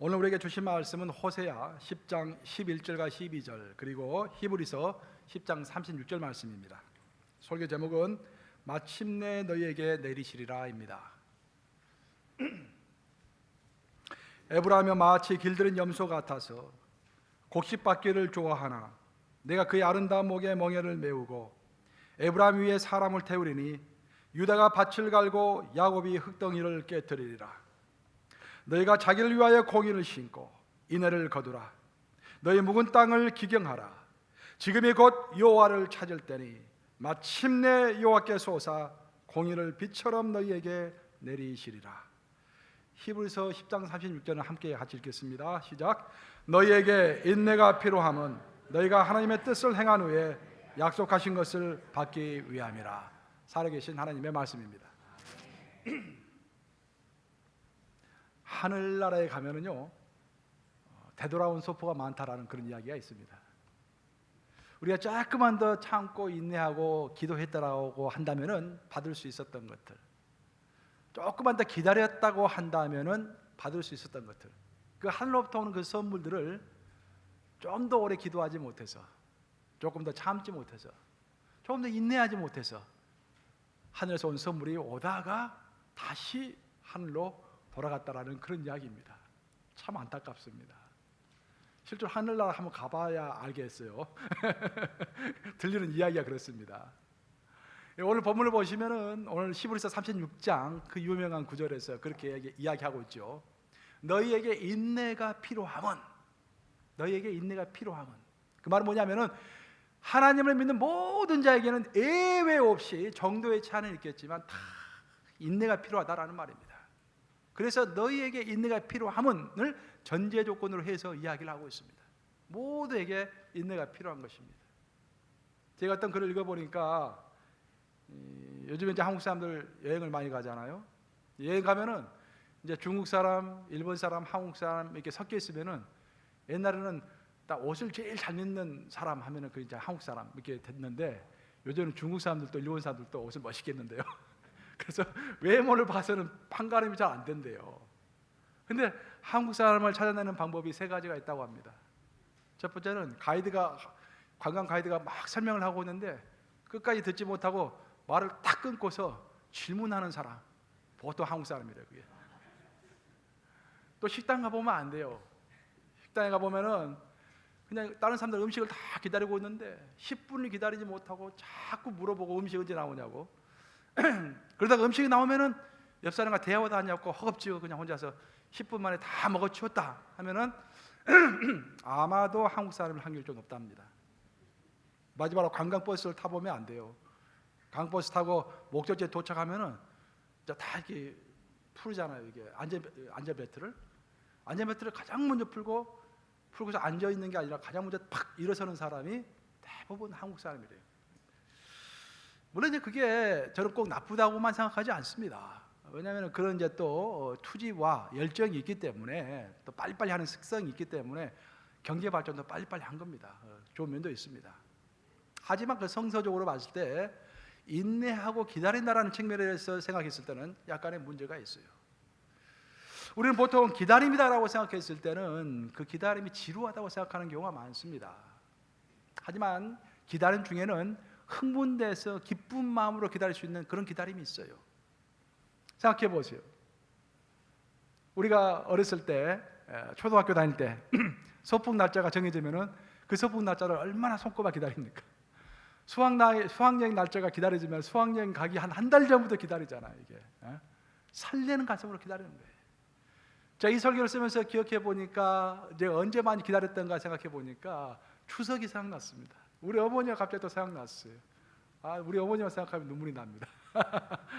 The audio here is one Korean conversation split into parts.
오늘 우리에게 주신 말씀은 호세아 10장 11절과 12절 그리고 히브리서 10장 36절 말씀입니다. 설교 제목은 마침내 너희에게 내리시리라입니다. 에브라임은 마치 길들인 염소 같아서 곡식받기를 좋아하나 내가 그의 아름다운 목에 멍에를 메우고 에브라임 위에 사람을 태우리니 유다가 밭을 갈고 야곱이 흙덩이를 깨뜨리리라. 너희가 자기를 위하여 공의를 신고 인애를 거두라. 너희 묵은 땅을 기경하라. 지금이 곧 여호와를 찾을 때니 마침내 여호와께서 오사 공의를 빛처럼 너희에게 내리시리라. 히브리서 10장 36절은 함께 같이 읽겠습니다. 시작. 너희에게 인내가 필요함은 너희가 하나님의 뜻을 행한 후에 약속하신 것을 받기 위함이라. 살아계신 하나님의 말씀입니다. 하늘나라에 가면은요 되돌아온 소포가 많다라는 그런 이야기가 있습니다. 우리가 조금만 더 참고 인내하고 기도했다라고 한다면은 받을 수 있었던 것들, 조금만 더 기다렸다고 한다면은 받을 수 있었던 것들, 그 하늘로부터 오는 그 선물들을 좀 더 오래 기도하지 못해서, 조금 더 참지 못해서, 조금 더 인내하지 못해서 하늘에서 온 선물이 오다가 다시 하늘로 돌아갔다라는 그런 이야기입니다. 참 안타깝습니다. 실제로 하늘나라 한번 가봐야 알겠어요. 들리는 이야기가 그렇습니다. 오늘 본문을 보시면은 오늘 히브리서 36장 그 유명한 구절에서 그렇게 이야기하고 있죠. 너희에게 인내가 필요함은, 너희에게 인내가 필요함은, 그 말은 뭐냐면은 하나님을 믿는 모든 자에게는 예외 없이 정도의 차이는 있겠지만 다 인내가 필요하다라는 말입니다. 그래서 너희에게 인내가 필요함을 전제 조건으로 해서 이야기를 하고 있습니다. 모두에게 인내가 필요한 것입니다. 제가 어떤 글을 읽어보니까 요즘에 이제 한국 사람들 여행을 많이 가잖아요. 여행 가면은 이제 중국 사람, 일본 사람, 한국 사람 이렇게 섞여 있으면은 옛날에는 딱 옷을 제일 잘 입는 사람 하면은 그 이제 한국 사람 이렇게 됐는데 요즘은 중국 사람들도 일본 사람들도 옷을 멋있게 입는데요. 그래서 외모를 봐서는 판가름이 잘 안 된대요. 근데 한국 사람을 찾아내는 방법이 세 가지가 있다고 합니다. 첫 번째는 관광 가이드가 막 설명을 하고 있는데 끝까지 듣지 못하고 말을 딱 끊고서 질문하는 사람, 보통 한국 사람이래요. 그게. 또 식당 가보면 안 돼요. 식당에 가보면은 그냥 다른 사람들 음식을 다 기다리고 있는데 10분을 기다리지 못하고 자꾸 물어보고 음식 언제 나오냐고. 그러다가 음식이 나오면은 옆 사람과 대화도 하지 않고 허겁지겁 그냥 혼자서 10분 만에 다 먹어 치웠다 하면은 아마도 한국 사람일 확률이 좀 높답니다. 마지막으로 관광버스를 타보면 안 돼요. 관광버스 타고 목적지에 도착하면은 다 이렇게 풀잖아요. 이게 안전벨트를 가장 먼저 풀고서 앉아 있는 게 아니라 가장 먼저 팍 일어서는 사람이 대부분 한국 사람이래요. 물론 이제 그게 저는 꼭 나쁘다고만 생각하지 않습니다. 왜냐하면 그런 이제 또 투지와 열정이 있기 때문에 또 빨리빨리 하는 습성이 있기 때문에 경제 발전도 빨리빨리 한 겁니다. 좋은 면도 있습니다. 하지만 그 성서적으로 봤을 때 인내하고 기다린다라는 측면에서 생각했을 때는 약간의 문제가 있어요. 우리는 보통 기다림이다라고 생각했을 때는 그 기다림이 지루하다고 생각하는 경우가 많습니다. 하지만 기다림 중에는 흥분돼서 기쁜 마음으로 기다릴 수 있는 그런 기다림이 있어요. 생각해 보세요. 우리가 어렸을 때 초등학교 다닐 때 소풍 날짜가 정해지면은 그 소풍 날짜를 얼마나 손꼽아 기다립니까? 수학여행 날짜가 기다려지면 수학여행 가기 한 달 전부터 기다리잖아요. 이게 설레는 가슴으로 기다리는 거예요. 자, 이 설교를 쓰면서 기억해 보니까 이제 언제 많이 기다렸던가 생각해 보니까 추석이 생각났습니다. 우리 어머니가 갑자기 또 생각났어요. 우리 어머니만 생각하면 눈물이 납니다.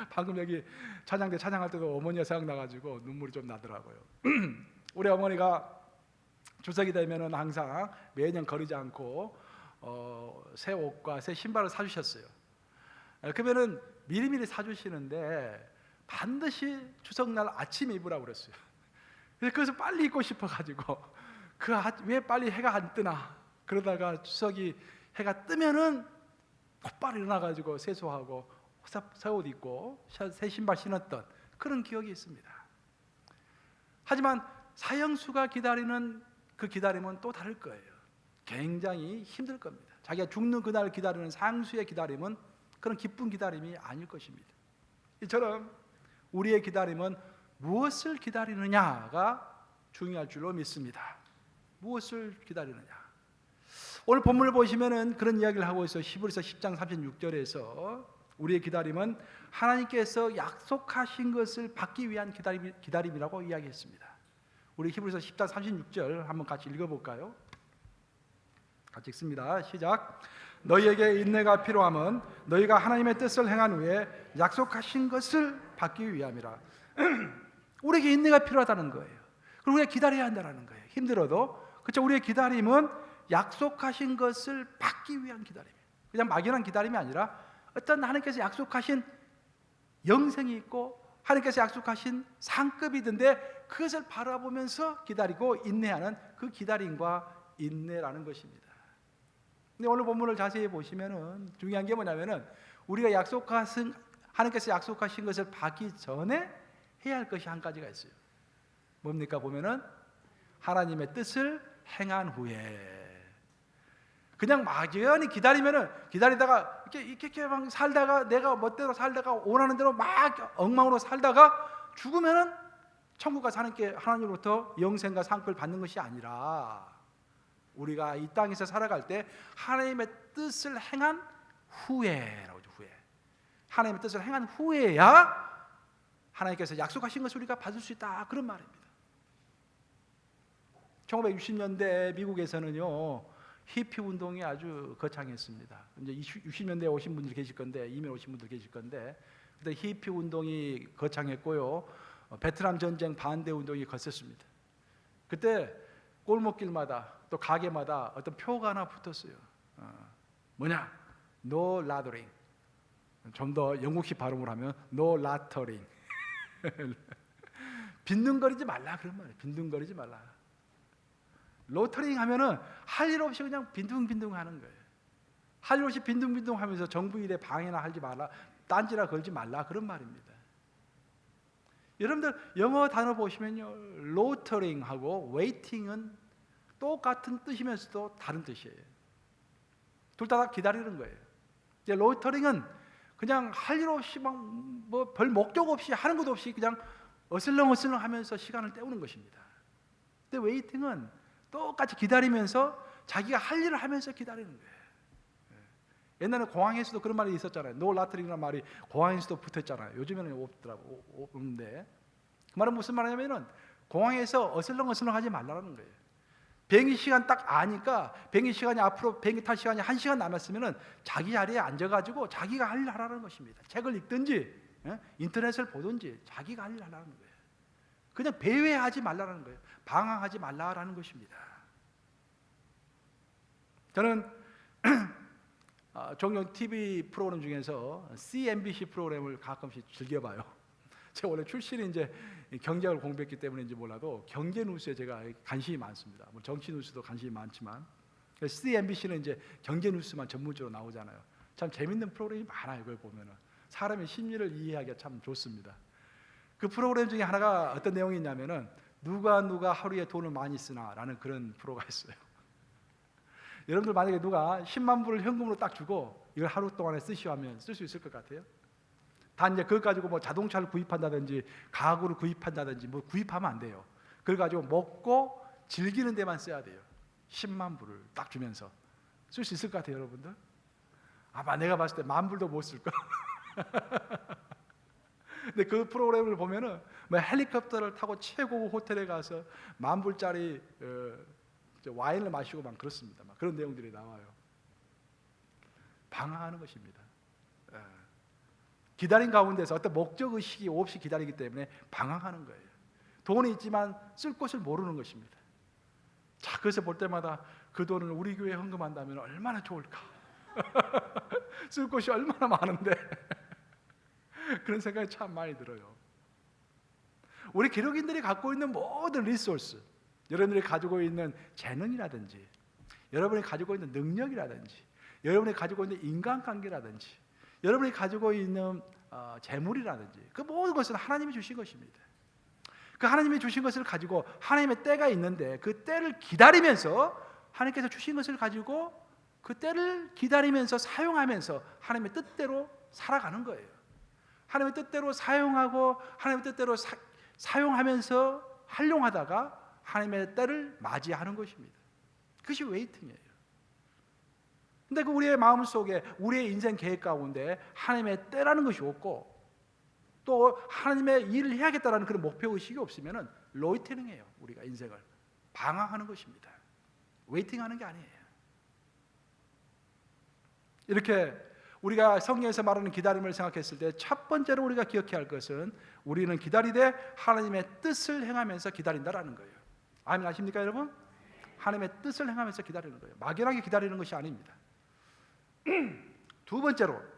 방금 여기 찬양대 찬양할 때도 어머니가 생각나가지고 눈물이 좀 나더라고요. 우리 어머니가 추석이 되면은 항상 매년 거르지 않고 새 옷과 새 신발을 사주셨어요. 그러면은 미리미리 사주시는데 반드시 추석날 아침에 입으라고 그랬어요. 그래서 빨리 입고 싶어가지고 왜 빨리 해가 안 뜨나 그러다가 추석이 해가 뜨면은 곧바로 일어나가지고 세수하고 새 옷 입고 새 신발 신었던 그런 기억이 있습니다. 하지만 사형수가 기다리는 그 기다림은 또 다를 거예요. 굉장히 힘들 겁니다. 자기가 죽는 그날을 기다리는 상수의 기다림은 그런 기쁜 기다림이 아닐 것입니다. 이처럼 우리의 기다림은 무엇을 기다리느냐가 중요할 줄로 믿습니다. 무엇을 기다리느냐. 오늘 본문을 보시면은 그런 이야기를 하고 있어요. 히브리서 10장 36절에서 우리의 기다림은 하나님께서 약속하신 것을 받기 위한 기다림이라고 이야기했습니다. 우리 히브리서 10장 36절 한번 같이 읽어볼까요? 같이 읽습니다. 시작. 너희에게 인내가 필요함은 너희가 하나님의 뜻을 행한 후에 약속하신 것을 받기 위함이라. 우리에게 인내가 필요하다는 거예요. 그리고 우리가 기다려야 한다는 거예요. 힘들어도. 그렇죠. 우리의 기다림은 약속하신 것을 받기 위한 기다림이에요. 그냥 막연한 기다림이 아니라 어떤 하나님께서 약속하신 영생이 있고 하나님께서 약속하신 상급이던데 그것을 바라보면서 기다리고 인내하는 그 기다림과 인내라는 것입니다. 근데 오늘 본문을 자세히 보시면은 중요한 게 뭐냐면은 우리가 하나님께서 약속하신 것을 받기 전에 해야 할 것이 한 가지가 있어요. 뭡니까? 보면은 하나님의 뜻을 행한 후에. 그냥 막연히 기다리다가 이렇게 막 살다가 내가 멋대로 살다가 원하는 대로 막 엉망으로 살다가 죽으면은 천국 가서 하나님으로부터 영생과 상급을 받는 것이 아니라 우리가 이 땅에서 살아갈 때 하나님의 뜻을 행한 후에라고 하죠. 후에. 하나님의 뜻을 행한 후에야 하나님께서 약속하신 것을 우리가 받을 수 있다. 그런 말입니다. 1960년대 미국에서는요. 히피 운동이 아주 거창했습니다. 이제 60년대에 오신 분들 계실 건데 이미 오신 분들 계실 건데 그때 히피 운동이 거창했고요. 베트남 전쟁 반대 운동이 거셌습니다. 그때 골목길마다 또 가게마다 어떤 표가 하나 붙었어요. 뭐냐? No lathering. 좀 더 영국식 발음을 하면 No lathering. 빈둥거리지 말라 그런 말이에요. 빈둥거리지 말라. 로터링 하면은 할 일 없이 그냥 빈둥빈둥 하는 거예요. 할 일 없이 빈둥빈둥 하면서 정부 일에 방해나 하지 말라, 딴지나 걸지 말라 그런 말입니다. 여러분들 영어 단어 보시면요, 로터링하고 웨이팅은 똑같은 뜻이면서도 다른 뜻이에요. 둘 다 기다리는 거예요. 이제 로터링은 그냥 할 일 없이 막 뭐 별 목적 없이 하는 것도 없이 그냥 어슬렁어슬렁 하면서 시간을 때우는 것입니다. 근데 웨이팅은 똑같이 기다리면서 자기가 할 일을 하면서 기다리는 거예요. 옛날에 공항에서도 그런 말이 있었잖아요. 노 라트링이라는 말이 공항에서도 붙었잖아요. 요즘에는 없는데 그 말은 무슨 말이냐면은 공항에서 어슬렁어슬렁 하지 말라는 거예요. 비행기 시간 딱 아니까 비행기 시간이 앞으로 비행기 탈 시간이 1시간 남았으면은 자기 자리에 앉아가지고 자기가 할 일 하라는 것입니다. 책을 읽든지 인터넷을 보든지 자기가 할 일 하라는 거예요. 그냥 배회하지 말라는 거예요. 방황하지 말라라는 것입니다. 저는 종종 TV 프로그램 중에서 CNBC 프로그램을 가끔씩 즐겨봐요. 제가 원래 출신이 이제 경제학을 공부했기 때문인지 몰라도 경제 뉴스에 제가 관심이 많습니다. 뭐 정치 뉴스도 관심이 많지만 CNBC는 이제 경제 뉴스만 전문적으로 나오잖아요. 참 재밌는 프로그램이 많아요. 그걸 보면은 사람의 심리를 이해하기가 참 좋습니다. 그 프로그램 중에 하나가 어떤 내용이 있냐면은 누가 하루에 돈을 많이 쓰나라는 그런 프로가 있어요. 여러분들 만약에 누가 10만 불을 현금으로 딱 주고 이걸 하루 동안에 쓰시오 하면 쓸 수 있을 것 같아요? 단 이제 그걸 가지고 뭐 자동차를 구입한다든지 가구를 구입한다든지 뭐 구입하면 안 돼요. 그걸 가지고 먹고 즐기는 데만 써야 돼요. 10만 불을 딱 주면서 쓸 수 있을 것 같아요, 여러분들? 아마 내가 봤을 때 10,000불도 못 쓸 거. 근데 그 프로그램을 보면은 뭐 헬리콥터를 타고 최고급 호텔에 가서 10,000불짜리 와인을 마시고 막 그렇습니다. 막 그런 내용들이 나와요. 방황하는 것입니다. 기다린 가운데서 어떤 목적 의식이 없이 기다리기 때문에 방황하는 거예요. 돈이 있지만 쓸 곳을 모르는 것입니다. 자, 그래서 볼 때마다 그 돈을 우리 교회에 헌금한다면 얼마나 좋을까? 쓸 곳이 얼마나 많은데 그런 생각이 참 많이 들어요. 우리 기록인들이 갖고 있는 모든 리소스, 여러분들이 가지고 있는 재능이라든지 여러분이 가지고 있는 능력이라든지 여러분이 가지고 있는 인간관계라든지 여러분이 가지고 있는 재물이라든지 그 모든 것은 하나님이 주신 것입니다. 그 하나님이 주신 것을 가지고 하나님의 때가 있는데 그 때를 기다리면서 하나님께서 주신 것을 가지고 그 때를 기다리면서 사용하면서 하나님의 뜻대로 살아가는 거예요. 하나님의 뜻대로 사용하고 하나님의 뜻대로 사용하면서 활용하다가 하나님의 때를 맞이하는 것입니다. 그것이 웨이팅이에요. 근데 그 우리의 마음속에 우리의 인생 계획 가운데 하나님의 때라는 것이 없고 또 하나님의 일을 해야겠다라는 그런 목표의식이 없으면 로이터링이에요. 우리가 인생을 방황하는 것입니다. 웨이팅하는 게 아니에요. 이렇게 우리가 성경에서 말하는 기다림을 생각했을 때 첫 번째로 우리가 기억해야 할 것은 우리는 기다리되 하나님의 뜻을 행하면서 기다린다라는 거예요. 아멘 아십니까 여러분? 하나님의 뜻을 행하면서 기다리는 거예요. 막연하게 기다리는 것이 아닙니다. 두 번째로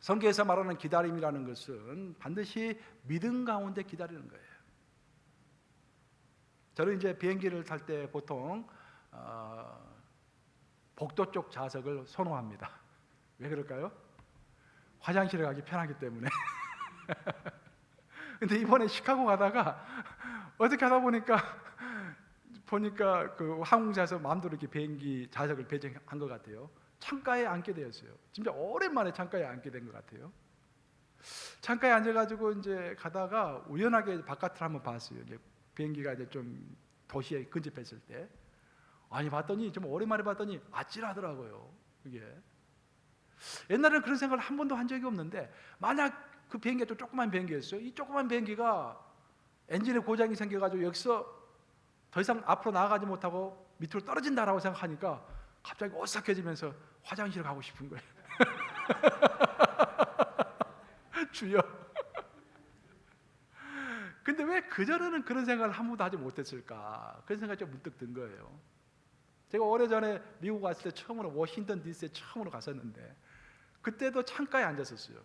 성경에서 말하는 기다림이라는 것은 반드시 믿음 가운데 기다리는 거예요. 저는 이제 비행기를 탈 때 보통 복도 쪽 좌석을 선호합니다. 왜 그럴까요? 화장실에 가기 편하기 때문에. 근데 이번에 시카고 가다가 어떻게 하다 보니까 그 항공사에서 마음대로 이렇게 비행기 좌석을 배정한 것 같아요. 창가에 앉게 되었어요. 진짜 오랜만에 창가에 앉게 된 것 같아요. 창가에 앉아가지고 이제 가다가 우연하게 바깥을 한번 봤어요. 이제 비행기가 이제 좀 도시에 근접했을 때, 아니 봤더니 좀 오랜만에 봤더니 아찔하더라고요. 이게 옛날에는 그런 생각을 한 번도 한 적이 없는데, 만약 그 비행기가 좀 조그만 비행기였어요. 이 조그만 비행기가 엔진에 고장이 생겨가지고 여기서 더 이상 앞으로 나아가지 못하고 밑으로 떨어진다라고 생각하니까 갑자기 오싹해지면서 화장실 가고 싶은 거예요. 주여. 근데 왜 그전에는 그런 생각을 한 번도 하지 못했을까? 그런 생각이 좀 문득 든 거예요. 제가 오래전에 미국 갔을 때 처음으로 워싱턴 DC에 처음으로 갔었는데 그때도 창가에 앉았었어요.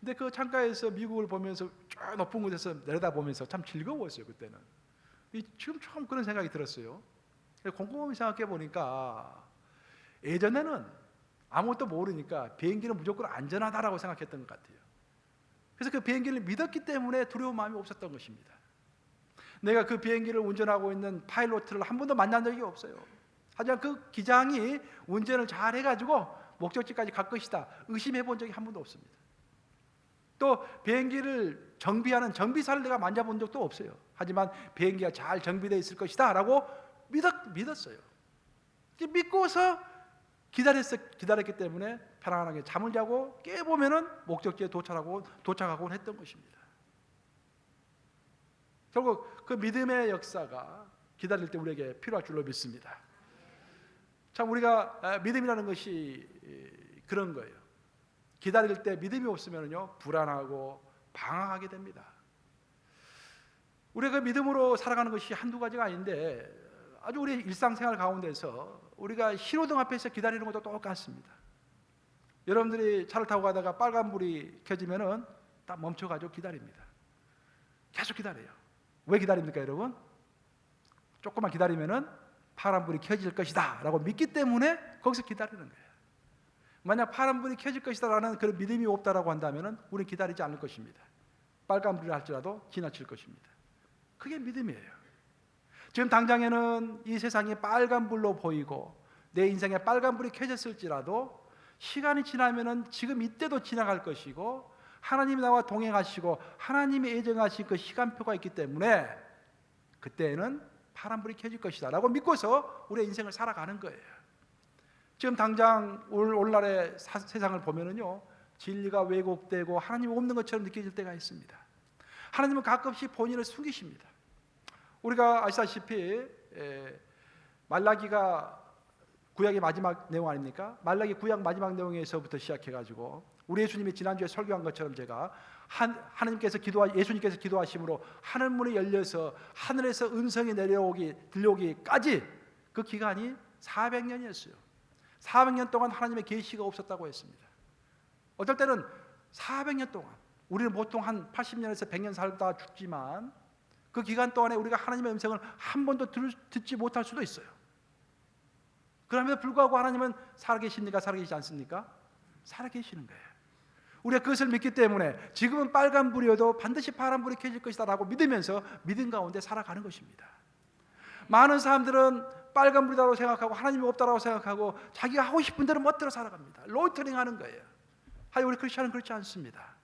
근데 그 창가에서 미국을 보면서 쭉 높은 곳에서 내려다보면서 참 즐거웠어요. 그때는. 지금 처음 그런 생각이 들었어요. 곰곰이 생각해 보니까 예전에는 아무것도 모르니까 비행기는 무조건 안전하다라고 생각했던 것 같아요. 그래서 그 비행기를 믿었기 때문에 두려운 마음이 없었던 것입니다. 내가 그 비행기를 운전하고 있는 파일로트를 한 번도 만난 적이 없어요. 하지만 그 기장이 운전을 잘 해가지고 목적지까지 갈 것이다 의심해 본 적이 한 번도 없습니다. 또 비행기를 정비하는 정비사를 내가 만져본 적도 없어요. 하지만 비행기가 잘 정비되어 있을 것이다 라고 믿었어요. 믿고서 기다렸기 때문에 편안하게 잠을 자고 깨보면은 목적지에 도착하곤 했던 것입니다. 결국 그 믿음의 역사가 기다릴 때 우리에게 필요할 줄로 믿습니다. 참 우리가 믿음이라는 것이 그런 거예요. 기다릴 때 믿음이 없으면요 불안하고 방황하게 됩니다. 우리가 그 믿음으로 살아가는 것이 한두 가지가 아닌데 아주 우리 일상생활 가운데서 우리가 신호등 앞에서 기다리는 것도 똑같습니다. 여러분들이 차를 타고 가다가 빨간불이 켜지면은 딱 멈춰가지고 기다립니다. 계속 기다려요. 왜 기다립니까 여러분? 조금만 기다리면은 파란불이 켜질 것이다 라고 믿기 때문에 거기서 기다리는 거예요. 만약 파란불이 켜질 것이다 라는 그런 믿음이 없다라고 한다면은 우리는 기다리지 않을 것입니다. 빨간불이라 할지라도 지나칠 것입니다. 그게 믿음이에요. 지금 당장에는 이 세상이 빨간불로 보이고 내 인생에 빨간불이 켜졌을지라도 시간이 지나면은 지금 이때도 지나갈 것이고 하나님이 나와 동행하시고 하나님이 예정하신 그 시간표가 있기 때문에 그때는 파란불이 켜질 것이다 라고 믿고서 우리의 인생을 살아가는 거예요. 지금 당장 오늘날의 세상을 보면은요 진리가 왜곡되고 하나님이 없는 것처럼 느껴질 때가 있습니다. 하나님은 가끔씩 본인을 숨기십니다. 우리가 아시다시피 말라기가 구약의 마지막 내용 아닙니까? 말라기 구약 마지막 내용에서부터 시작해가지고 우리 예수님이 지난주에 설교한 것처럼 제가 예수님께서 기도하심으로 하늘 문이 열려서 하늘에서 음성이 들려오기까지 그 기간이 400년이었어요. 400년 동안 하나님의 계시가 없었다고 했습니다. 어떨 때는 400년 동안 우리는 보통 한 80년에서 100년 살다 죽지만 그 기간 동안에 우리가 하나님의 음성을 한 번도 듣지 못할 수도 있어요. 그럼에도 불구하고 하나님은 살아계십니까? 살아계시지 않습니까? 살아계시는 거예요. 우리가 그것을 믿기 때문에 지금은 빨간불이어도 반드시 파란불이 켜질 것이다 라고 믿으면서 믿음 가운데 살아가는 것입니다. 많은 사람들은 빨간불이라고 생각하고 하나님이 없다라고 생각하고 자기가 하고 싶은 대로 멋대로 살아갑니다. 로이터링 하는 거예요. 하여 우리 크리스천은 그렇지 않습니다.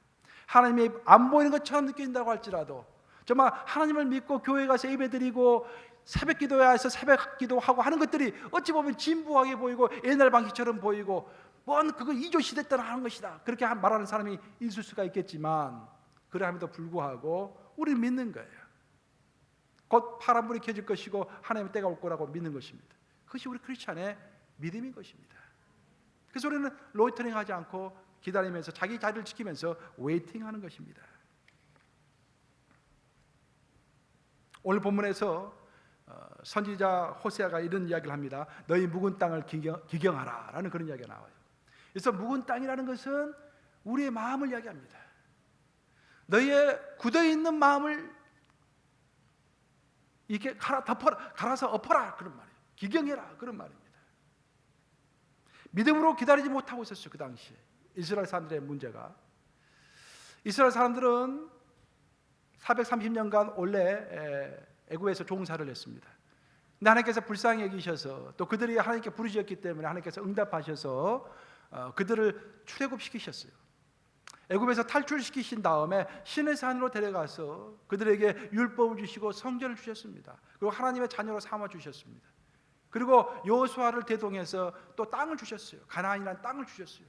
하나님이 안 보이는 것처럼 느낀다고 할지라도 정말 하나님을 믿고 교회 가서 예배드리고 새벽 기도회에서 새벽 기도하고 하는 것들이 어찌 보면 진부하게 보이고 옛날 방식처럼 보이고 뭔 그거 이조 시대 때나 하는 것이다 그렇게 말하는 사람이 있을 수가 있겠지만 그러함에도 불구하고 우리는 믿는 거예요. 곧 파란불이 켜질 것이고 하나님의 때가 올 거라고 믿는 것입니다. 그것이 우리 크리스찬의 믿음인 것입니다. 그래서 우리는 로이터링 하지 않고 기다리면서 자기 자리를 지키면서 웨이팅하는 것입니다. 오늘 본문에서 선지자 호세아가 이런 이야기를 합니다. 너희 묵은 땅을 기경하라 라는 그런 이야기가 나와요. 그래서 묵은 땅이라는 것은 우리의 마음을 이야기합니다. 너희의 굳어있는 마음을 이렇게 갈아서 엎어라 그런 말이에요. 기경해라 그런 말입니다. 믿음으로 기다리지 못하고 있었어요. 그 당시에 이스라엘 사람들의 문제가, 이스라엘 사람들은 430년간 원래 애굽에서 종사를 했습니다. 근데 하나님께서 불쌍히 여기셔서 또 그들이 하나님께 부르짖었기 때문에 하나님께서 응답하셔서 그들을 출애굽시키셨어요. 애굽에서 탈출시키신 다음에 신의 산으로 데려가서 그들에게 율법을 주시고 성전을 주셨습니다. 그리고 하나님의 자녀로 삼아 주셨습니다. 그리고 여호수아를 대동해서 또 땅을 주셨어요. 가나안이라는 땅을 주셨어요.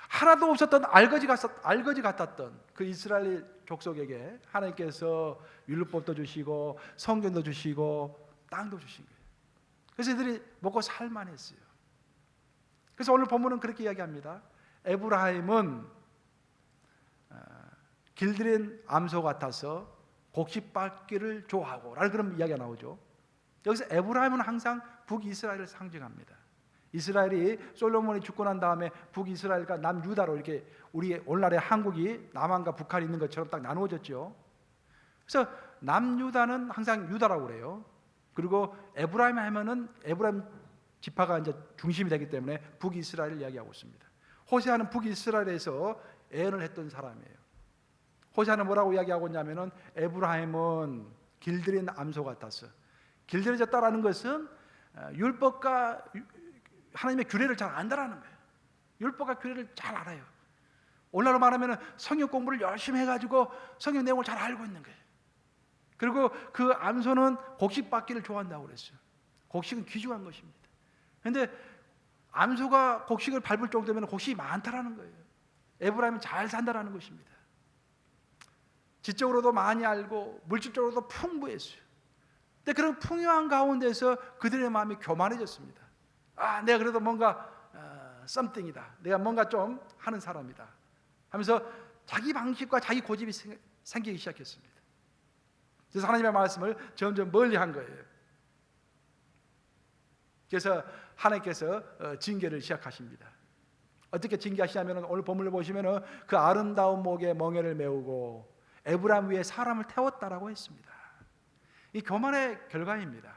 하나도 없었던 알거지 같았던 그 이스라엘 족속에게 하나님께서 율법도 주시고 성전도 주시고 땅도 주신 거예요. 그래서 이들이 먹고 살만했어요. 그래서 오늘 본문은 그렇게 이야기합니다. 에브라임은 길들인 암소 같아서 곡식밟기를 좋아하고 라는 그런 이야기가 나오죠. 여기서 에브라임은 항상 북이스라엘을 상징합니다. 이스라엘이 솔로몬이 죽고 난 다음에 북이스라엘과 남유다로 이렇게 우리 오늘날의 한국이 남한과 북한이 있는 것처럼 딱 나누어졌죠. 그래서 남유다는 항상 유다라고 그래요. 그리고 에브라임 하면은 에브라임 지파가 이제 중심이 되기 때문에 북이스라엘을 이야기하고 있습니다. 호세아는 북이스라엘에서 예언을 했던 사람이에요. 호세아는 뭐라고 이야기하고 있냐면은 에브라임은 길들인 암소 같았어. 길들여졌다라는 것은 율법과 하나님의 규례를 잘 안다라는 거예요. 율법과 규례를 잘 알아요. 오늘날로 말하면 성경 공부를 열심히 해가지고 성경 내용을 잘 알고 있는 거예요. 그리고 그 암소는 곡식받기를 좋아한다고 그랬어요. 곡식은 귀중한 것입니다. 그런데 암소가 곡식을 밟을 정도면 곡식이 많다라는 거예요. 에브라임이 잘 산다라는 것입니다. 지적으로도 많이 알고 물질적으로도 풍부했어요. 근데 그런 풍요한 가운데서 그들의 마음이 교만해졌습니다. 내가 그래도 뭔가 something이다. 내가 뭔가 좀 하는 사람이다 하면서 자기 방식과 자기 고집이 생기기 시작했습니다. 그래서 하나님의 말씀을 점점 멀리한 거예요. 그래서 하나님께서 징계를 시작하십니다. 어떻게 징계하시냐면 오늘 본문을 보시면 그 아름다운 목에 멍에를 메우고 에브라임 위에 사람을 태웠다라고 했습니다. 이 교만의 결과입니다.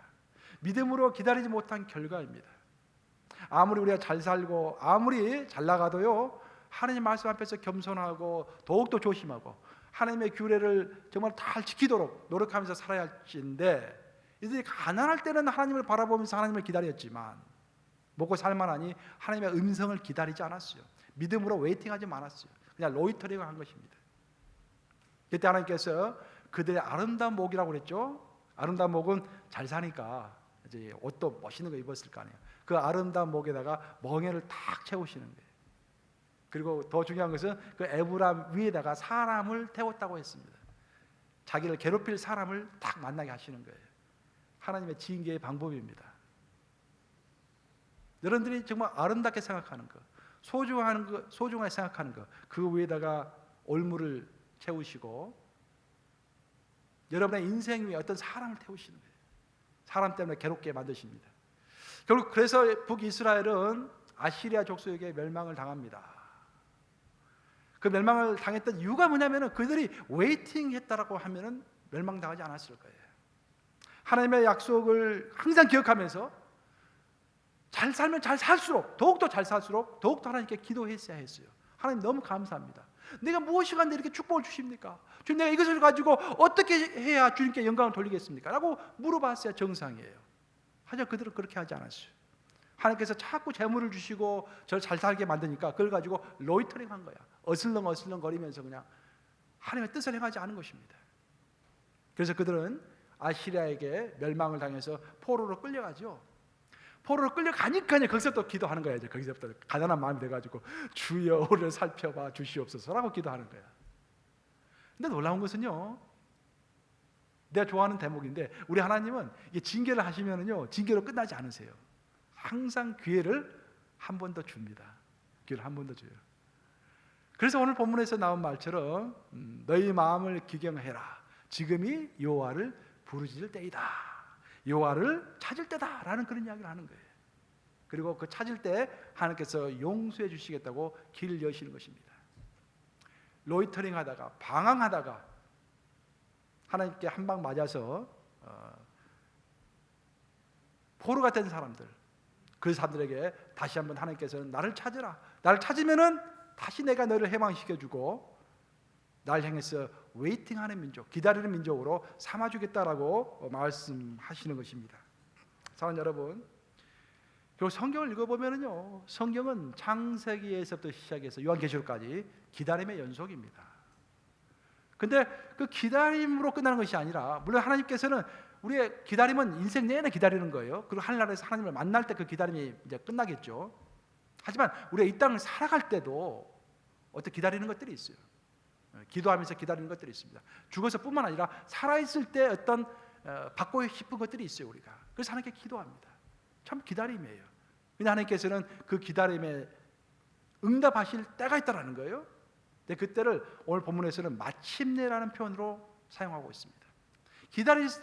믿음으로 기다리지 못한 결과입니다. 아무리 우리가 잘 살고 아무리 잘 나가도요, 하나님 말씀 앞에서 겸손하고 더욱더 조심하고 하나님의 규례를 정말 잘 지키도록 노력하면서 살아야 할지인데, 이들이 가난할 때는 하나님을 바라보면서 하나님을 기다렸지만 먹고 살만하니 하나님의 음성을 기다리지 않았어요. 믿음으로 웨이팅하지 않았어요. 그냥 로이터링을 한 것입니다. 그때 하나님께서 그들의 아름다운 목이라고 그랬죠. 아름다운 목은 잘 사니까 이제 옷도 멋있는 거 입었을 거 아니에요. 그 아름다운 목에다가 멍에를 탁 채우시는 거예요. 그리고 더 중요한 것은 그 에브라임 위에다가 사람을 태웠다고 했습니다. 자기를 괴롭힐 사람을 딱 만나게 하시는 거예요. 하나님의 징계의 방법입니다. 여러분들이 정말 아름답게 생각하는 것, 소중하게 생각하는 것, 그 위에다가 올무를 채우시고 여러분의 인생 위에 어떤 사람을 태우시는 거예요. 사람 때문에 괴롭게 만드십니다. 결국 그래서 북이스라엘은 아시리아 족속에게 멸망을 당합니다. 그 멸망을 당했던 이유가 뭐냐면 그들이 웨이팅했다라고 하면은 멸망당하지 않았을 거예요. 하나님의 약속을 항상 기억하면서 잘 살면 잘 살수록 더욱더 잘 살수록 더욱더 하나님께 기도했어야 했어요. 하나님 너무 감사합니다. 내가 무엇이간데 이렇게 축복을 주십니까? 주님, 내가 이것을 가지고 어떻게 해야 주님께 영광을 돌리겠습니까? 라고 물어봤어야 정상이에요. 하지만 그들은 그렇게 하지 않았어요. 하나님께서 자꾸 재물을 주시고 저를 잘 살게 만드니까 그걸 가지고 로이터링한 거야. 어슬렁 거리면서 그냥 하나님의 뜻을 행하지 않은 것입니다. 그래서 그들은 아시리아에게 멸망을 당해서 포로로 끌려가죠. 포로로 끌려가니까 거기서 또 기도하는 거야. 이제 거기서부터 가난한 마음이 돼가지고 주여 우리를 살펴봐 주시옵소서라고 기도하는 거야. 근데 놀라운 것은요, 내가 좋아하는 대목인데 우리 하나님은 이게 징계를 하시면은요 징계로 끝나지 않으세요. 항상 기회를 한 번 더 줍니다. 기회를 한 번 더 줘요. 그래서 오늘 본문에서 나온 말처럼 너희 마음을 기경해라. 지금이 여호와를 부르짖을 때이다. 여호와를 찾을 때다라는 그런 이야기를 하는 거예요. 그리고 그 찾을 때 하나님께서 용서해 주시겠다고 길을 여시는 것입니다. 로이터링 하다가 방황하다가 하나님께 한 방 맞아서 포로가 된 사람들, 그 사람들에게 다시 한번 하나님께서는 나를 찾으라. 나를 찾으면은 다시 내가 너를 해방시켜주고 날 향해서 웨이팅하는 민족, 기다리는 민족으로 삼아주겠다라고 말씀하시는 것입니다. 사랑하는 여러분, 그리고 성경을 읽어보면요, 성경은 창세기에서부터 시작해서 요한계시록까지 기다림의 연속입니다. 근데 그 기다림으로 끝나는 것이 아니라, 물론 하나님께서는 우리의 기다림은 인생 내내 기다리는 거예요. 그리고 하늘나라에서 하나님을 만날 때 그 기다림이 이제 끝나겠죠. 하지만 우리가 이 땅을 살아갈 때도 어떤 기다리는 것들이 있어요. 기도하면서 기다리는 것들이 있습니다. 죽어서뿐만 아니라 살아있을 때 어떤 받고 싶은 것들이 있어요. 우리가 그래서 하나님께 기도합니다. 참 기다림이에요. 근데 하나님께서는 그 기다림에 응답하실 때가 있다라는 거예요. 근데 그때를 오늘 본문에서는 마침내라는 표현으로 사용하고 있습니다.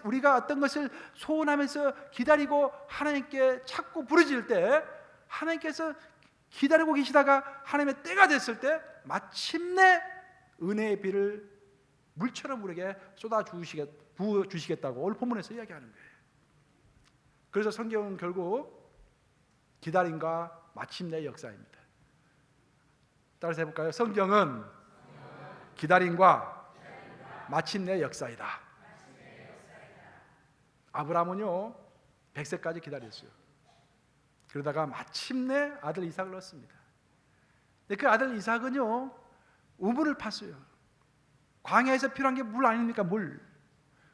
우리가 어떤 것을 소원하면서 기다리고 하나님께 찾고 부르짖을 때 하나님께서 기다리고 계시다가 하나님의 때가 됐을 때 마침내 은혜의 비를 물처럼 우리에게 부어주시겠다고 오늘 본문에서 이야기하는 거예요. 그래서 성경은 결국 기다림과 마침내의 역사입니다. 따라서 해볼까요? 성경은 기다림과 마침내의 역사이다. 아브라함은요 100세까지 기다렸어요. 그러다가 마침내 아들 이삭을 얻습니다. 근데 그 아들 이삭은요 우물을 팠어요. 광야에서 필요한 게 물 아닙니까? 물.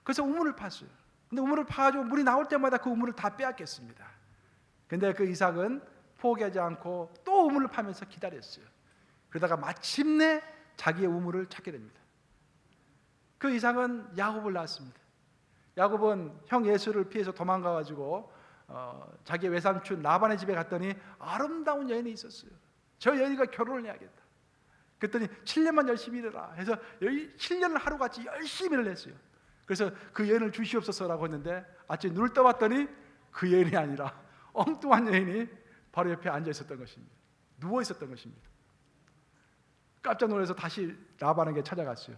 그래서 우물을 팠어요. 근데 우물을 파가지고 물이 나올 때마다 그 우물을 다 빼앗겼습니다. 근데 그 이삭은 포기하지 않고 또 우물을 파면서 기다렸어요. 그러다가 마침내 자기의 우물을 찾게 됩니다. 그 이삭은 야곱을 낳았습니다. 야곱은 형 예수를 피해서 도망가가지고 자기의 외삼촌 라반의 집에 갔더니 아름다운 여인이 있었어요. 저 여인과 결혼을 해야겠다. 그랬더니 7년만 열심히 일해라 해서 7년을 하루같이 열심히 일을 했어요. 그래서 그 여인을 주시옵소서라고 했는데 아침에 눈을 떠봤더니 그 여인이 아니라 엉뚱한 여인이 바로 옆에 앉아 있었던 것입니다. 누워 있었던 것입니다. 깜짝 놀라서 다시 라반에게 찾아갔어요.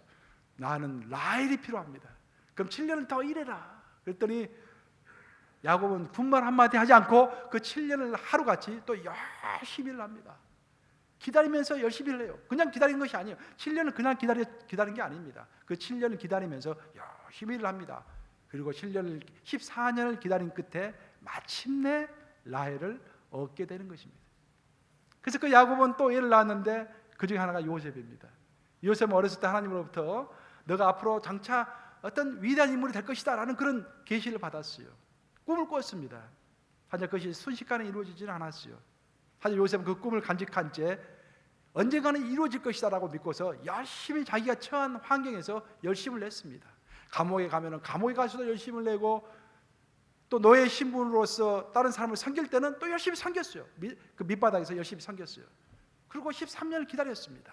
나는 라헬이 필요합니다. 그럼 7년을 더 일해라. 그랬더니 야곱은 군말 한마디 하지 않고 그 7년을 하루같이 또 열심히 일을 합니다. 기다리면서 열심히 일을 해요. 그냥 기다린 것이 아니에요. 7년을 그냥 기다린 게 아닙니다. 그 7년을 기다리면서 열심히 일을 합니다. 그리고 14년을 기다린 끝에 마침내 라헬을 얻게 되는 것입니다. 그래서 그 야곱은 또 애를 낳았는데 그 중에 하나가 요셉입니다. 요셉은 어렸을 때 하나님으로부터 너가 앞으로 장차 어떤 위대한 인물이 될 것이다 라는 그런 계시를 받았어요. 꿈을 꿨습니다. 하지만 그것이 순식간에 이루어지지는 않았어요. 하지만 요셉은 그 꿈을 간직한 채 언젠가는 이루어질 것이다 라고 믿고서 열심히 자기가 처한 환경에서 열심을 냈습니다. 감옥에 가면은 감옥에 가서도 열심을 내고 또 노예 신분으로서 다른 사람을 섬길 때는 또 열심히 섬겼어요. 그 밑바닥에서 열심히 섬겼어요. 그리고 13년을 기다렸습니다.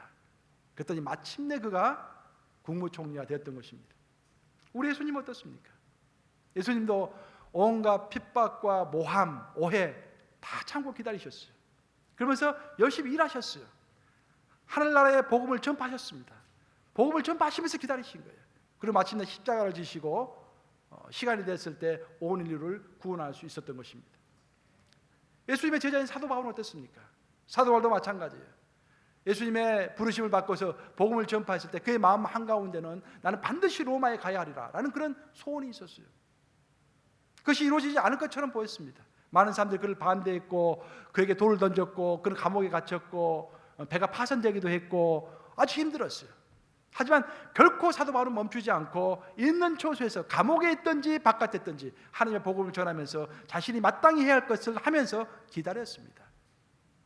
그랬더니 마침내 그가 국무총리가 되었던 것입니다. 우리 예수님 어떻습니까? 예수님도 온갖 핍박과 모함, 오해 다 참고 기다리셨어요. 그러면서 열심히 일하셨어요. 하늘나라의 복음을 전파하셨습니다. 복음을 전파하시면서 기다리신 거예요. 그리고 마침내 십자가를 지시고 시간이 됐을 때 온 인류를 구원할 수 있었던 것입니다. 예수님의 제자인 사도 바울은 어땠습니까? 사도 바울도 마찬가지예요. 예수님의 부르심을 받고서 복음을 전파했을 때 그의 마음 한가운데는 나는 반드시 로마에 가야 하리라 라는 그런 소원이 있었어요. 그것이 이루어지지 않을 것처럼 보였습니다. 많은 사람들이 그를 반대했고 그에게 돌을 던졌고 그는 감옥에 갇혔고 배가 파손되기도 했고 아주 힘들었어요. 하지만 결코 사도 바울은 멈추지 않고 있는 처소에서 감옥에 있든지 바깥에 있든지 하나님의 복음을 전하면서 자신이 마땅히 해야 할 것을 하면서 기다렸습니다.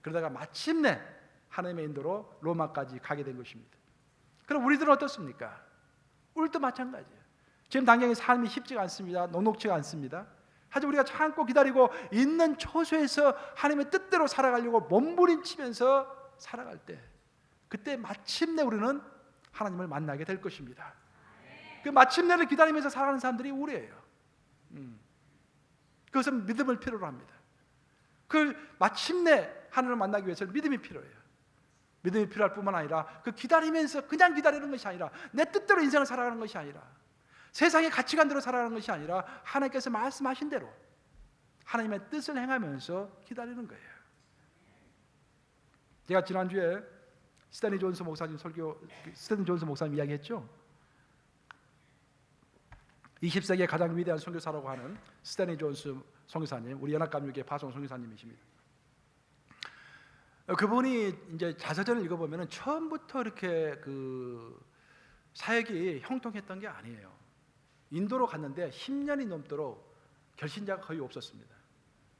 그러다가 마침내 하나님의 인도로 로마까지 가게 된 것입니다. 그럼 우리들은 어떻습니까? 우리도 마찬가지예요. 지금 당장의 삶이 쉽지가 않습니다. 녹록지가 않습니다. 하지만 우리가 참고 기다리고 있는 처소에서 하나님의 뜻대로 살아가려고 몸부림치면서 살아갈 때 그때 마침내 우리는 하나님을 만나게 될 것입니다. 그 마침내를 기다리면서 살아가는 사람들이 우리예요. 그것은 믿음을 필요로 합니다. 그 마침내 하나님을 만나기 위해서는 믿음이 필요해요. 믿음이 필요할 뿐만 아니라 그 기다리면서 그냥 기다리는 것이 아니라 내 뜻대로 인생을 살아가는 것이 아니라 세상의 가치관대로 살아가는 것이 아니라 하나님께서 말씀하신 대로 하나님의 뜻을 행하면서 기다리는 거예요. 제가 지난주에 스탠리 존스 목사님 이야기했죠. 20세기의 가장 위대한 선교사라고 하는 스탠리 존스 선교사님, 우리 연합감육의 파송 선교사님이십니다. 그분이 이제 자서전을 읽어보면 처음부터 이렇게 그 사역이 형통했던 게 아니에요. 인도로 갔는데 10년이 넘도록 결신자가 거의 없었습니다.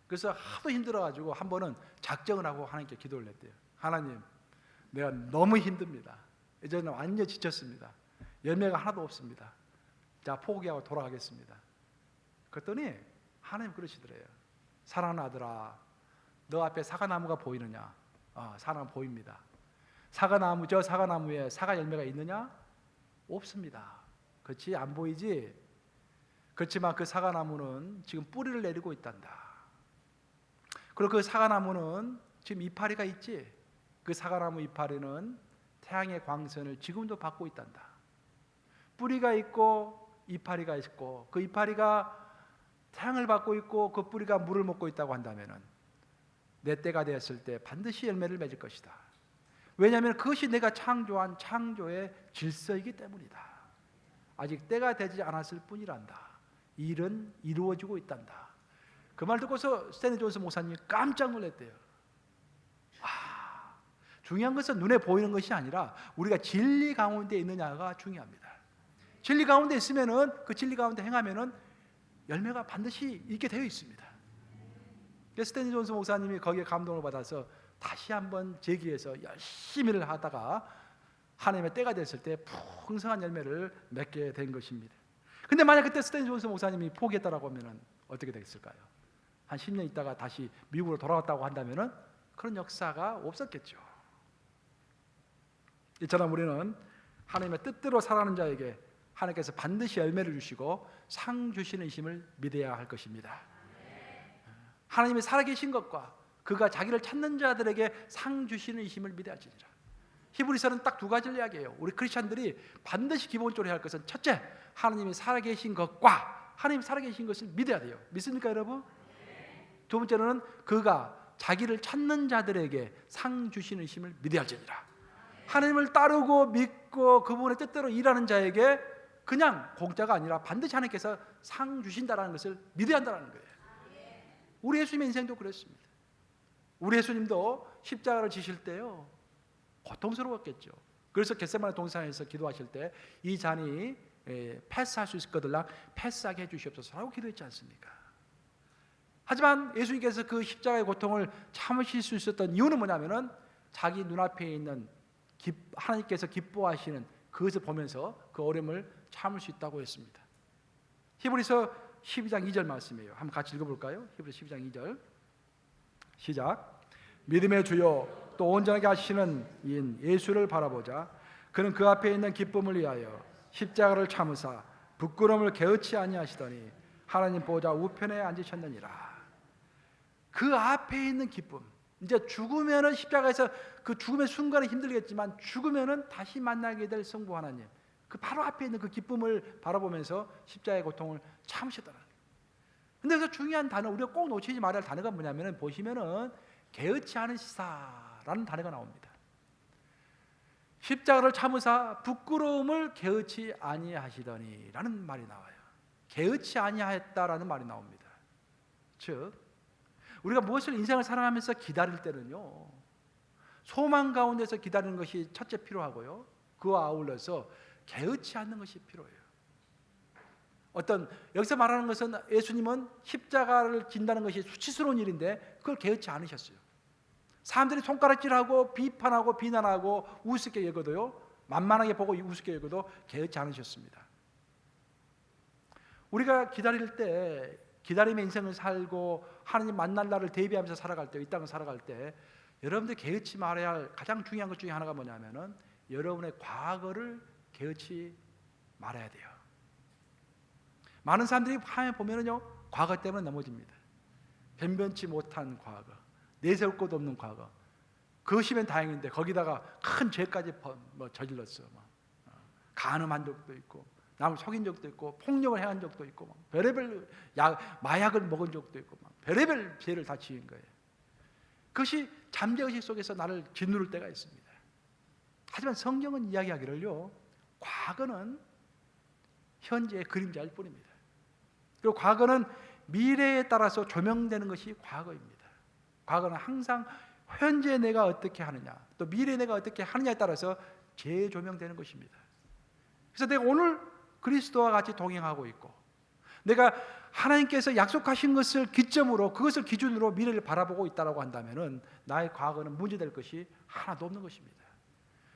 그래서 하도 힘들어가지고 한 번은 작정을 하고 하나님께 기도를 했대요. 하나님, 내가 너무 힘듭니다. 이제는 완전히 지쳤습니다. 열매가 하나도 없습니다. 자, 포기하고 돌아가겠습니다. 그랬더니 하나님 그러시더래요. 사랑하는 아들아, 너 앞에 사과나무가 보이느냐? 사과나무 보입니다. 저 사과나무에 사과 열매가 있느냐? 없습니다. 그렇지? 안 보이지? 그렇지만 그 사과나무는 지금 뿌리를 내리고 있단다. 그리고 그 사과나무는 지금 이파리가 있지? 그 사과나무 이파리는 태양의 광선을 지금도 받고 있단다. 뿌리가 있고 이파리가 있고 그 이파리가 태양을 받고 있고 그 뿌리가 물을 먹고 있다고 한다면 내 때가 되었을 때 반드시 열매를 맺을 것이다. 왜냐하면 그것이 내가 창조한 창조의 질서이기 때문이다. 아직 때가 되지 않았을 뿐이란다. 일은 이루어지고 있단다. 그 말 듣고서 스탠리 존스 목사님이 깜짝 놀랐대요. 중요한 것은 눈에 보이는 것이 아니라 우리가 진리 가운데 있느냐가 중요합니다. 진리 가운데 있으면은 그 진리 가운데 행하면은 열매가 반드시 있게 되어 있습니다. 스탠리 존스 목사님이 거기에 감동을 받아서 다시 한번 재기해서 열심히 일을 하다가 하나님의 때가 됐을 때 풍성한 열매를 맺게 된 것입니다. 근데 만약 그때 스탠리 존스 목사님이 포기했다라고 하면은 어떻게 되겠을까요? 한 10년 있다가 다시 미국으로 돌아왔다고 한다면은 그런 역사가 없었겠죠. 이처럼 우리는 하나님의 뜻대로 살아가는 자에게 하나님께서 반드시 열매를 주시고 상 주시는 힘을 믿어야 할 것입니다. 하나님이 살아계신 것과 그가 자기를 찾는 자들에게 상 주시는 힘을 믿어야 할지니라. 히브리서는 딱 두 가지를 이야기해요. 우리 크리스천들이 반드시 기본적으로 해야 할 것은 첫째, 하나님이 살아계신 것과 하나님이 살아계신 것을 믿어야 돼요. 믿습니까 여러분? 두 번째로는 그가 자기를 찾는 자들에게 상 주시는 힘을 믿어야 할지니라. 하나님을 따르고 믿고 그분의 뜻대로 일하는 자에게 그냥 공짜가 아니라 반드시 하나님께서 상 주신다는 것을 믿어야 한다는 거예요. 우리 예수님의 인생도 그랬습니다. 우리 예수님도 십자가를 지실 때요 고통스러웠겠죠. 그래서 겟세마네 동산에서 기도하실 때 이 잔이 패스할 수 있거든요. 패스하게 해주시옵소서라고 기도했지 않습니까? 하지만 예수님께서 그 십자가의 고통을 참으실 수 있었던 이유는 뭐냐면은 자기 눈앞에 있는 하나님께서 기뻐하시는 그것을 보면서 그 어려움을 참을 수 있다고 했습니다. 히브리서 12장 2절 말씀이에요. 한번 같이 읽어볼까요? 히브리서 12장 2절 시작. 믿음의 주요 또 온전하게 하시는 이인 예수를 바라보자. 그는 그 앞에 있는 기쁨을 위하여 십자가를 참으사 부끄러움을 개의치 아니하시더니 하나님 보좌 우편에 앉으셨느니라. 그 앞에 있는 기쁨, 이제 죽으면은 십자가에서 그 죽음의 순간은 힘들겠지만 죽으면은 다시 만나게 될 성부 하나님, 그 바로 앞에 있는 그 기쁨을 바라보면서 십자가의 고통을 참으셨다는 거예요. 근데 그래서 중요한 단어, 우리가 꼭 놓치지 말아야 할 단어가 뭐냐면은 보시면은 개의치 않으시다라는 단어가 나옵니다. 십자가를 참으사 부끄러움을 개의치 아니하시더니라는 말이 나와요. 개의치 아니하였다라는 말이 나옵니다. 즉 우리가 무엇을 인생을 살아가면서 기다릴 때는요, 소망 가운데서 기다리는 것이 첫째 필요하고요, 그와 아울러서 개의치 않는 것이 필요해요. 여기서 말하는 것은 예수님은 십자가를 진다는 것이 수치스러운 일인데 그걸 개의치 않으셨어요. 사람들이 손가락질하고 비판하고 비난하고 우습게 여겨도요, 만만하게 보고 우습게 여겨도 개의치 않으셨습니다. 우리가 기다릴 때, 기다림의 인생을 살고 하나님 만날 날을 대비하면서 살아갈 때, 이 땅을 살아갈 때 여러분들 개의치 말아야 할 가장 중요한 것 중에 하나가 뭐냐면은 여러분의 과거를 개의치 말아야 돼요. 많은 사람들이 화면 보면은요, 과거 때문에 넘어집니다. 변변치 못한 과거, 내세울 곳 없는 과거. 그것이면 다행인데 거기다가 큰 죄까지 저질렀어. 간음한 적도 있고, 남을 속인 적도 있고, 폭력을 행한 적도 있고, 별의별 마약을 먹은 적도 있고, 별의별 죄를 다 지은 거예요. 그것이 잠재의식 속에서 나를 짓누를 때가 있습니다. 하지만 성경은 이야기하기를요, 과거는 현재의 그림자일 뿐입니다. 그리고 과거는 미래에 따라서 조명되는 것이 과거입니다. 과거는 항상 현재 내가 어떻게 하느냐, 또 미래 내가 어떻게 하느냐에 따라서 재조명되는 것입니다. 그래서 내가 오늘 그리스도와 같이 동행하고 있고, 내가 하나님께서 약속하신 것을 기점으로, 그것을 기준으로 미래를 바라보고 있다고 한다면 나의 과거는 문제될 것이 하나도 없는 것입니다.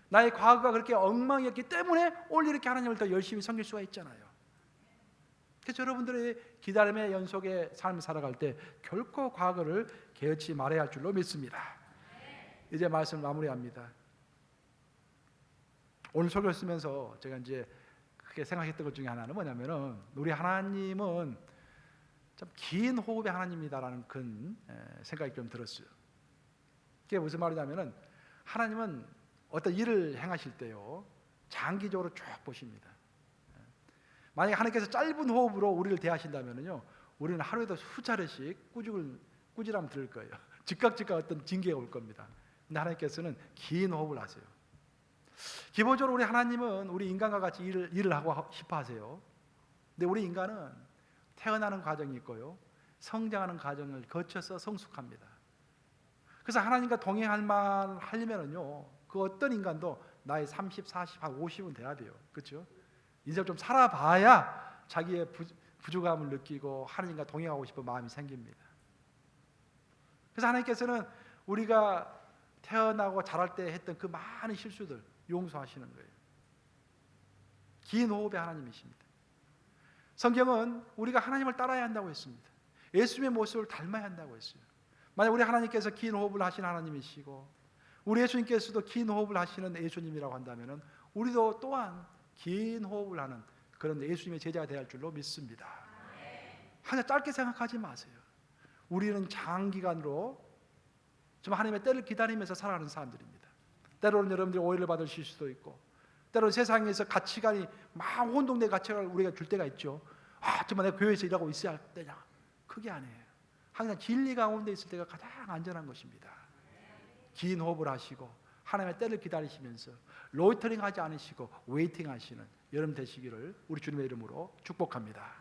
나의 과거가 그렇게 엉망이었기 때문에 오늘 이렇게 하나님을 더 열심히 섬길 수가 있잖아요. 그래서 여러분들의 기다림의 연속의 삶을 살아갈 때 결코 과거를 개의치 말아야 할 줄로 믿습니다. 이제 말씀을 마무리합니다. 오늘 설교를 쓰면서 제가 이제 크게 생각했던 것 중에 하나는 뭐냐면은, 우리 하나님은 참 긴 호흡의 하나님이다라는 큰 생각이 좀 들었어요. 그게 무슨 말이냐면은, 하나님은 어떤 일을 행하실 때요, 장기적으로 쭉 보십니다. 만약에 하나님께서 짧은 호흡으로 우리를 대하신다면요, 우리는 하루에도 수차례씩 꾸지람 들을 거예요. 즉각 어떤 징계가 올 겁니다. 근데 하나님께서는 긴 호흡을 하세요. 기본적으로 우리 하나님은 우리 인간과 같이 일을 하고 싶어 하세요. 근데 우리 인간은 태어나는 과정이 있고요, 성장하는 과정을 거쳐서 성숙합니다. 그래서 하나님과 동행할 만 하려면은요, 그 어떤 인간도 나이 30, 40, 50은 돼야 돼요. 그렇죠? 인생 좀 살아봐야 자기의 부족함을 느끼고 하나님과 동행하고 싶은 마음이 생깁니다. 그래서 하나님께서는 우리가 태어나고 자랄 때 했던 그 많은 실수들 용서하시는 거예요. 긴 호흡의 하나님이십니다. 성경은 우리가 하나님을 따라야 한다고 했습니다. 예수님의 모습을 닮아야 한다고 했어요. 만약 우리 하나님께서 긴 호흡을 하시는 하나님이시고 우리 예수님께서도 긴 호흡을 하시는 예수님이라고 한다면 우리도 또한 긴 호흡을 하는 그런 예수님의 제자가 되어야 할 줄로 믿습니다. 하나 짧게 생각하지 마세요. 우리는 장기간으로 좀 하나님의 때를 기다리면서 살아가는 사람들입니다. 때로는 여러분들이 오해를 받으실 수도 있고, 때로는 세상에서 가치관이 막 혼동된 가치관을 우리가 줄 때가 있죠. 정말 내가 교회에서 일하고 있어야 할 때냐? 그게 아니에요. 항상 진리 가운데 있을 때가 가장 안전한 것입니다. 긴 호흡을 하시고 하나님의 때를 기다리시면서 로이터링 하지 않으시고 웨이팅 하시는 여러분 되시기를 우리 주님의 이름으로 축복합니다.